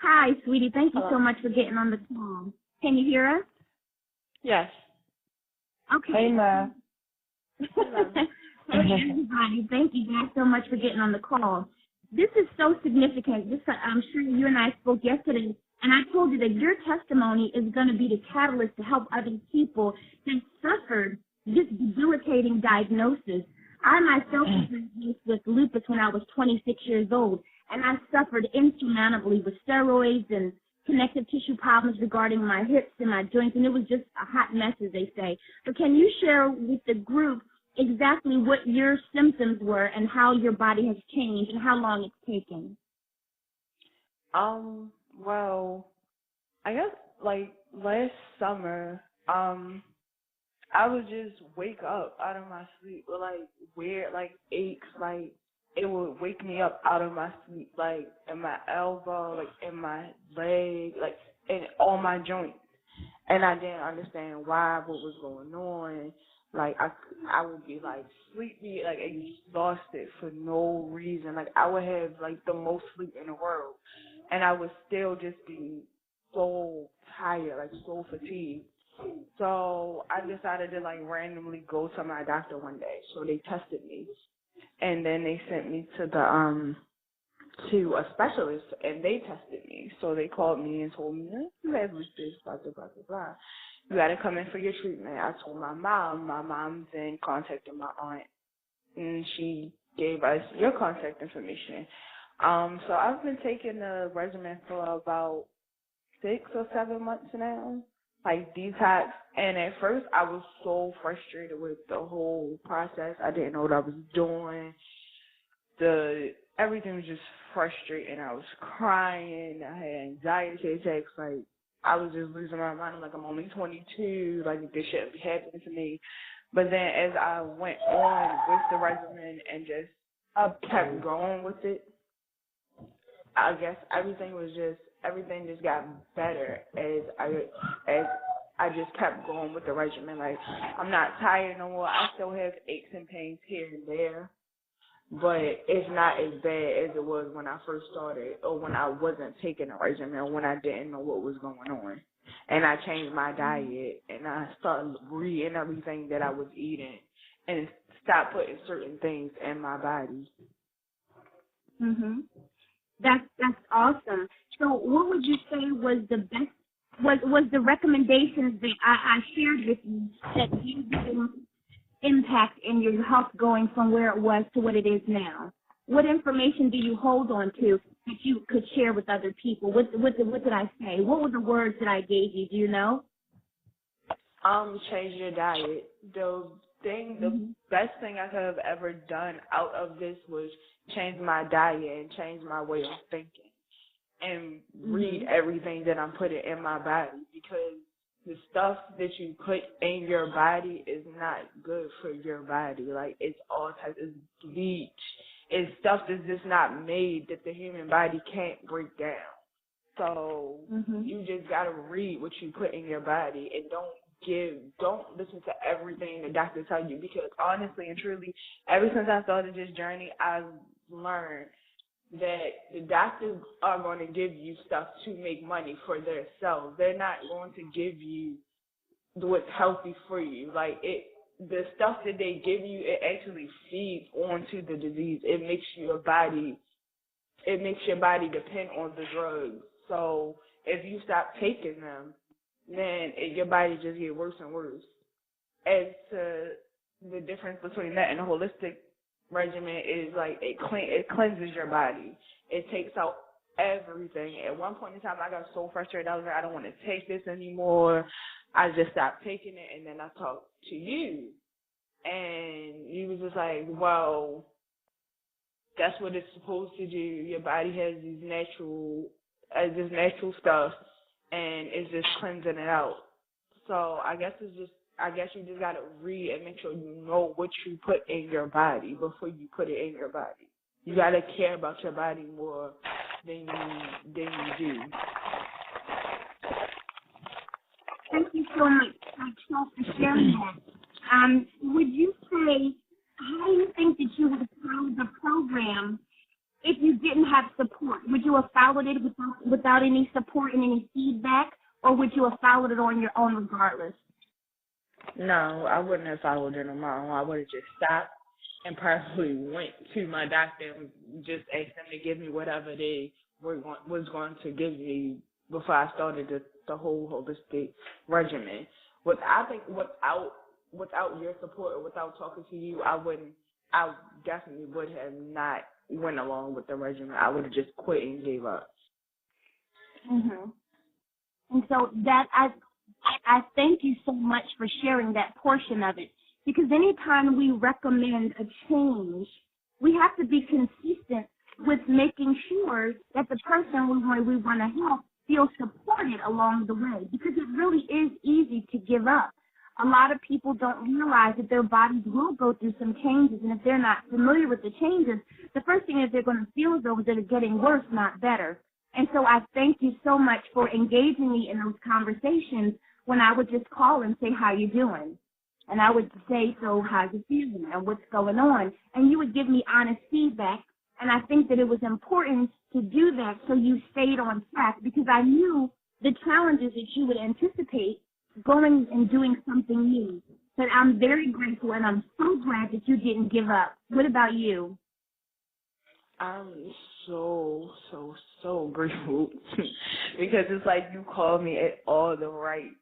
Hi, sweetie. Thank you Hello. so much for getting on the call. Can you hear us? Yes. Okay. Hey, Ma. Hello. Hey, everybody. Thank you guys so much for getting on the call. This is so significant. I'm sure you and I spoke yesterday, and I told you that your testimony is going to be the catalyst to help other people that suffered this debilitating diagnosis. I myself was diagnosed with lupus when I was 26 years old, and I suffered insurmountably with steroids and connective tissue problems regarding my hips and my joints, and it was just a hot mess, as they say. But can you share with the group exactly what your symptoms were and how your body has changed and how long it's taken? Well, I guess like last summer, I would just wake up out of my sleep with like weird like aches, like it would wake me up out of my sleep, like in my elbow, like in my leg, like in all my joints. And I didn't understand why, what was going on. Like I would be like sleepy, like exhausted for no reason. Like I would have like the most sleep in the world, and I would still just be so tired, like so fatigued. So I decided to like randomly go to my doctor one day. So they tested me, and then they sent me to a specialist, and they tested me. So they called me and told me, you have lupus, blah, blah, blah, blah, blah. You got to come in for your treatment. I told my mom. My mom then contacted my aunt, and she gave us your contact information. So I've been taking the regimen for about 6 or 7 months now, like detox. And at first I was so frustrated with the whole process. I didn't know what I was doing. Everything was just frustrating. I was crying. I had anxiety attacks. Like I was just losing my mind. I'm like, I'm only 22. Like this shouldn't be happening to me. But then as I went on with the regimen and just kept going with it, I guess everything just got better as I just kept going with the regimen. Like I'm not tired no more. I still have aches and pains here and there, but it's not as bad as it was when I first started, or when I wasn't taking a regimen, or when I didn't know what was going on. And I changed my diet, and I started reading everything that I was eating, and stopped putting certain things in my body. Mhm. That's awesome. So, what would you say was the best? Was the recommendations that I shared with you that gave you impact in your health going from where it was to what it is now? What information do you hold on to that you could share with other people? What did I say? What were the words that I gave you? Do you know? Change your diet. The best thing I could have ever done out of this was change my diet and change my way of thinking, and read everything that I'm putting in my body, because the stuff that you put in your body is not good for your body. Like it's all types of bleach. It's stuff that's just not made, that the human body can't break down. So you just gotta read what you put in your body, and don't listen to everything the doctor tells you, because honestly and truly, ever since I started this journey, I've learned that the doctors are going to give you stuff to make money for themselves. They're not going to give you what's healthy for you. Like the stuff that they give you, it actually feeds onto the disease. It makes your body depend on the drugs. So if you stop taking them, then your body just gets worse and worse. As to the difference between that and a holistic regimen is like it cleanses your body. It takes out everything. At one point in time, I got so frustrated. I was like, I don't want to take this anymore. I just stopped taking it, and then I talked to you, and you was just like, well, that's what it's supposed to do. Your body has this natural stuff, and it's just cleansing it out. So I guess you just gotta read and make sure you know what you put in your body before you put it in your body. You gotta care about your body more than you do. Thank you so much, for sharing that. Would you say, how do you think that you would follow the program if you didn't have support? Would you have followed it without any support and any feedback, or would you have followed it on your own regardless? No, I wouldn't have followed it on my own. I would have just stopped and probably went to my doctor and just asked them to give me whatever they was going to give me before I started the whole holistic regimen. I think without your support or without talking to you, I definitely would have not went along with the regimen. I would have just quit and gave up. Mhm. And so that I thank you so much for sharing that portion of it, because anytime we recommend a change, we have to be consistent with making sure that the person we want to help feels supported along the way, because it really is easy to give up. A lot of people don't realize that their bodies will go through some changes, and if they're not familiar with the changes, the first thing is they're going to feel as though they're getting worse, not better. And so I thank you so much for engaging me in those conversations when I would just call and say, how you doing? And I would say, so how's you feeling and what's going on? And you would give me honest feedback. And I think that it was important to do that so you stayed on track, because I knew the challenges that you would anticipate going and doing something new. But I'm very grateful, and I'm so glad that you didn't give up. What about you? I'm so grateful because it's like you called me at all the right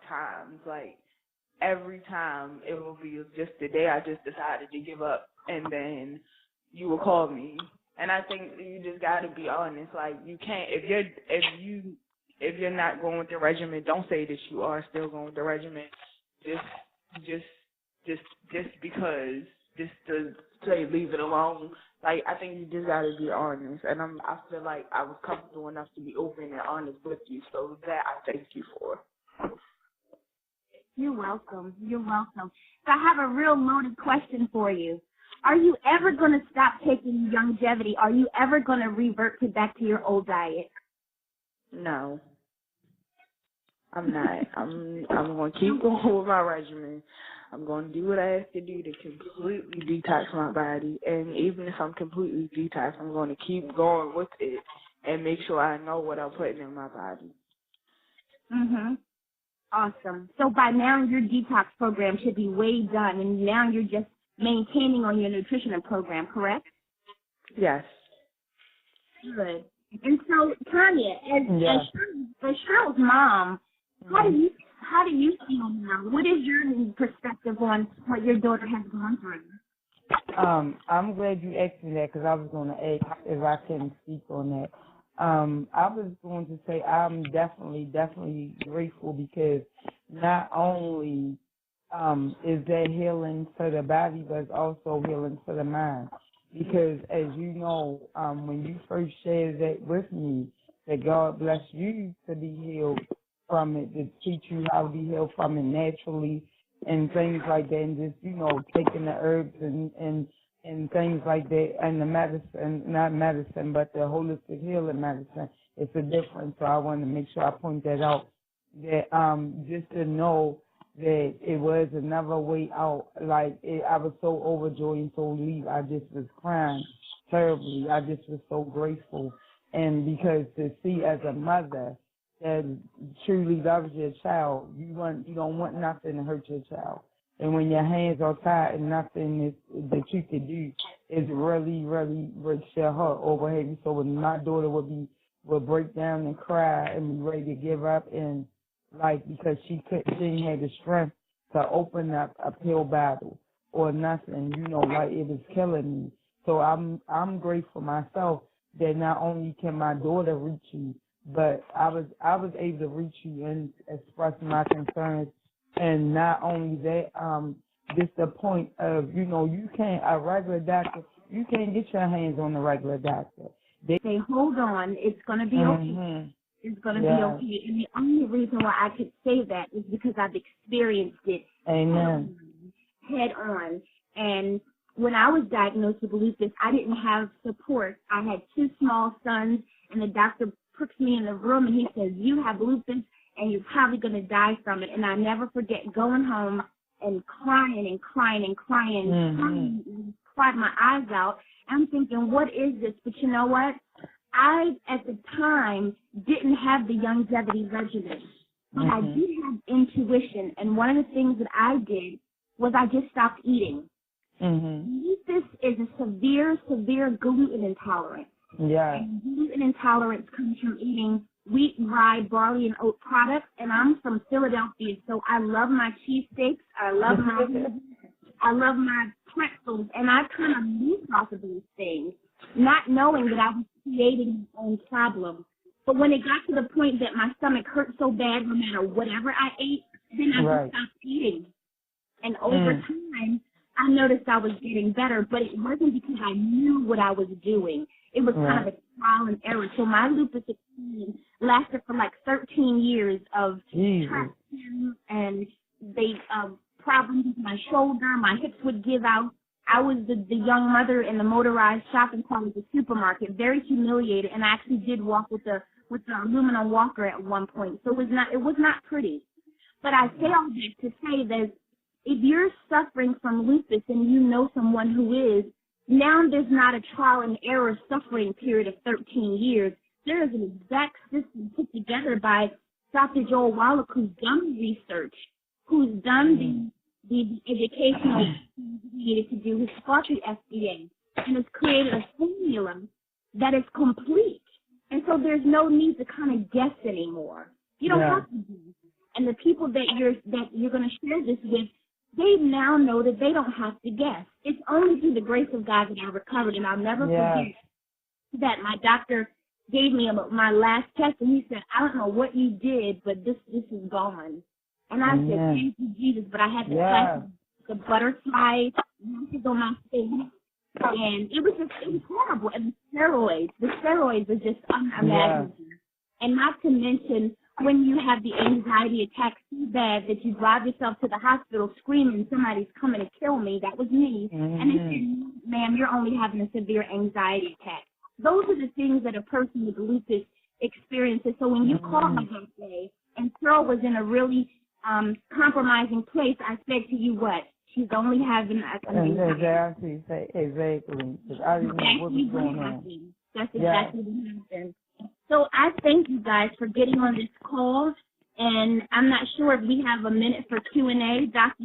times. Like every time it will be just the day I just decided to give up, and then you will call me. And I think you just got to be honest. Like you can't if you're not going with the regimen, don't say that you are still going with the regimen. Just because to say leave it alone. Like, I think you just got to be honest, and I feel like I was comfortable enough to be open and honest with you, so that I thank you for. You're welcome. You're welcome. So I have a real loaded question for you. Are you ever going to stop taking longevity? Are you ever going to revert back to your old diet? No, I'm not. I'm going to keep going with my regimen. I'm going to do what I have to do to completely detox my body. And even if I'm completely detoxed, I'm going to keep going with it and make sure I know what I'm putting in my body. Mhm. Awesome. So by now your detox program should be way done, and now you're just maintaining on your nutrition program, correct? Yes. Good. And so, Tanya, as Cheryl's mom, how do you feel now? What is your perspective on what your daughter has gone through? I'm glad you asked me that, because I was going to ask if I can speak on that. I was going to say I'm definitely grateful, because not only is that healing for the body, but it's also healing for the mind. Because as you know, when you first shared that with me, that God bless you to be healed from it, to teach you how to be healed from it naturally and things like that, and just, taking the herbs and things like that, and the medicine, not medicine, but the holistic healing medicine. It's a difference, so I wanted to make sure I point that out, that just to know that it was another way out. I was so overjoyed and so relieved, I just was crying terribly. I just was so grateful, and because to see as a mother that truly loves your child, you don't want nothing to hurt your child. And when your hands are tied and nothing that you can do is really, really breaks your heart over heavy. So when my daughter would break down and cry and be ready to give up, and because she didn't have the strength to open up a pill bottle or nothing, it was killing me. So I'm grateful myself that not only can my daughter reach you, but I was able to reach you and express my concerns. And not only that, just the point of, you can't, a regular doctor, you can't get your hands on a regular doctor. They say, hold on, it's going to be okay. It's going to be okay. And the only reason why I could say that is because I've experienced it head on. And when I was diagnosed with lupus, I didn't have support. I had 2 small sons, and the doctor puts me in the room, and he says, you have lupus, and you're probably going to die from it. And I never forget going home and crying, cried my eyes out. I'm thinking, what is this? But you know what? I, at the time, didn't have the longevity regimen. But I did have intuition, and one of the things that I did was I just stopped eating. Lupus is a severe gluten intolerance. Yeah. And gluten intolerance comes from eating wheat, rye, barley, and oat products, and I'm from Philadelphia, so I love my cheesesteaks, I love my pretzels, and I kind of moved off of these things, not knowing that I was creating my own problem. But when it got to the point that my stomach hurt so bad no matter whatever I ate, then I just stopped eating. And over time, I noticed I was getting better, but it wasn't because I knew what I was doing. It was kind of a trial and error. So my lupus experience lasted for like 13 years of traction and problems with my shoulder. My hips would give out. I was the young mother in the motorized shopping cart at the supermarket, very humiliated, and I actually did walk with the aluminum walker at one point. So it was not pretty. But I say all this to say that if you're suffering from lupus and you know someone who is, now there's not a trial and error suffering period of 13 years. There is an exact system put together by Dr. Joel Wallach, who's done research, who's done the educational things he needed to do, who's fought the FDA, and has created a formula that is complete. And so there's no need to kind of guess anymore. You don't have to do. And the people that you're going to share this with, they now know that they don't have to guess. It's only through the grace of God that I recovered, and I'll never forget that my doctor gave me my last test, and he said, I don't know what you did, but this is gone. And I said, thank you, Jesus, but I had to press the butterfly masses on my face, and it was horrible. And the steroids are just unimaginable. And not to mention, when you have the anxiety attack so bad that you drive yourself to the hospital screaming, somebody's coming to kill me. That was me. And they said, ma'am, you're only having a severe anxiety attack. Those are the things that a person with lupus experiences. So when you called me that day and Cheryl was in a really compromising place, I said to you, what? She's only having an anxiety. Exactly. Because I didn't know what was going on. That's exactly what happened. So I thank you guys for getting on this call, and I'm not sure if we have a minute for Q&A. Doctor,